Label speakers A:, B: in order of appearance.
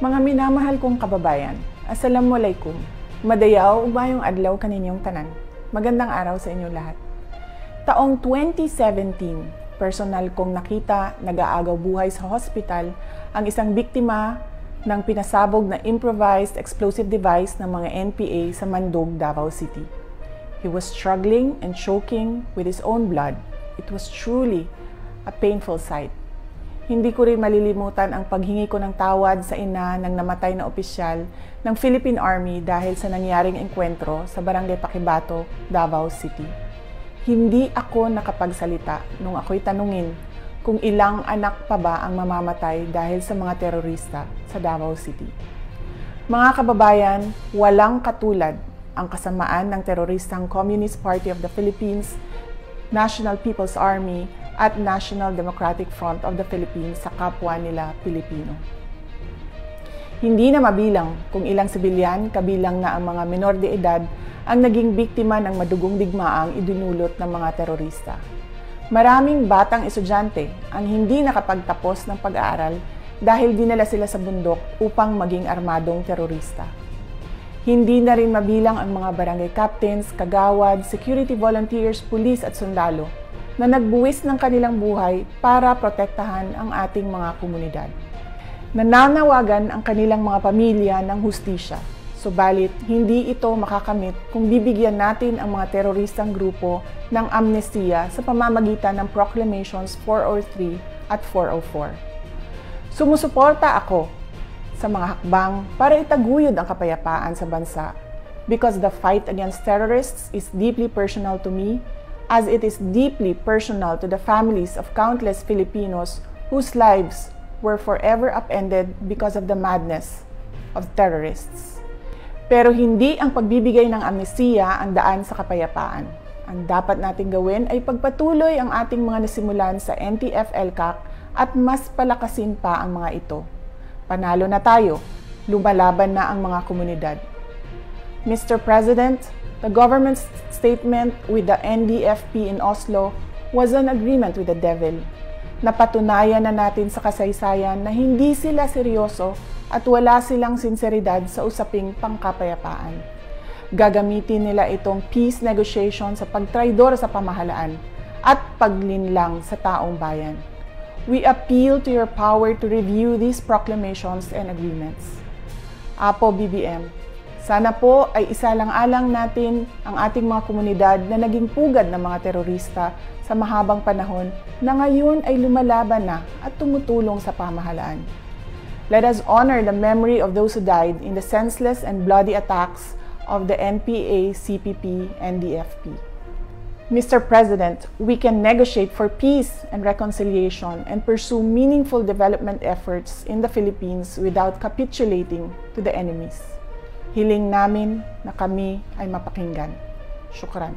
A: Mga minamahal kong kababayan, Assalamualaikum. Madayaw ugmayong adlaw kaninyong tanan. Magandang araw sa inyong lahat. Taong 2017, personal kong nakita nag-aagaw buhay sa hospital ang isang biktima ng pinasabog na improvised explosive device ng mga NPA sa Mandog, Davao City. He was struggling and choking with his own blood. It was truly a painful sight. Hindi ko rin malilimutan ang paghingi ko ng tawad sa ina ng namatay na opisyal ng Philippine Army dahil sa nangyaring engkwentro sa Barangay Paquibato, Davao City. Hindi ako nakapagsalita nung ako'y tanungin kung ilang anak pa ba ang mamamatay dahil sa mga terorista sa Davao City. Mga kababayan, walang katulad ang kasamaan ng teroristang Communist Party of the Philippines, National People's Army, at National Democratic Front of the Philippines sa kapwa nila Pilipino. Hindi na mabilang kung ilang sibilyan kabilang na ang mga menor de edad ang naging biktima ng madugong digmaang idinulot ng mga terorista. Maraming batang estudyante ang hindi nakapagtapos ng pag-aaral dahil dinala sila sa bundok upang maging armadong terorista. Hindi na rin mabilang ang mga barangay captains, kagawad, security volunteers, pulis at sundalo na nagbuwis ng kanilang buhay para protektahan ang ating mga komunidad. Nananawagan ang kanilang mga pamilya ng hustisya, subalit hindi ito makakamit kung bibigyan natin ang mga teroristang grupo ng amnestiya sa pamamagitan ng Proclamations 403 at 404. Sumusuporta ako sa mga hakbang para itaguyod ang kapayapaan sa bansa because the fight against terrorists is deeply personal to me, as it is deeply personal to the families of countless Filipinos whose lives were forever upended because of the madness of terrorists. Pero hindi ang pagbibigay ng amnestiya ang daan sa kapayapaan. Ang dapat nating gawin ay pagpatuloy ang ating mga nasimulan sa NTF-ELCAC at mas palakasin pa ang mga ito. Panalo na tayo, lumalaban na ang mga komunidad. Mr. President, the government's statement with the NDFP in Oslo was an agreement with the devil. Napatunayan na natin sa kasaysayan na hindi sila seryoso at wala silang sinseridad sa usaping pangkapayapaan. Gagamitin nila itong peace negotiation sa pagtraidor sa pamahalaan at paglinlang sa taong bayan. We appeal to your power to review these proclamations and agreements. Apo BBM, sana po ay isalang-alang natin ang ating mga komunidad na naging pugad ng mga terorista sa mahabang panahon na ngayon ay lumalaban na at tumutulong sa pamahalaan. Let us honor the memory of those who died in the senseless and bloody attacks of the NPA, CPP, and DFP. Mr. President, we can negotiate for peace and reconciliation and pursue meaningful development efforts in the Philippines without capitulating to the enemies. Hiling namin na kami ay mapakinggan. Syukran.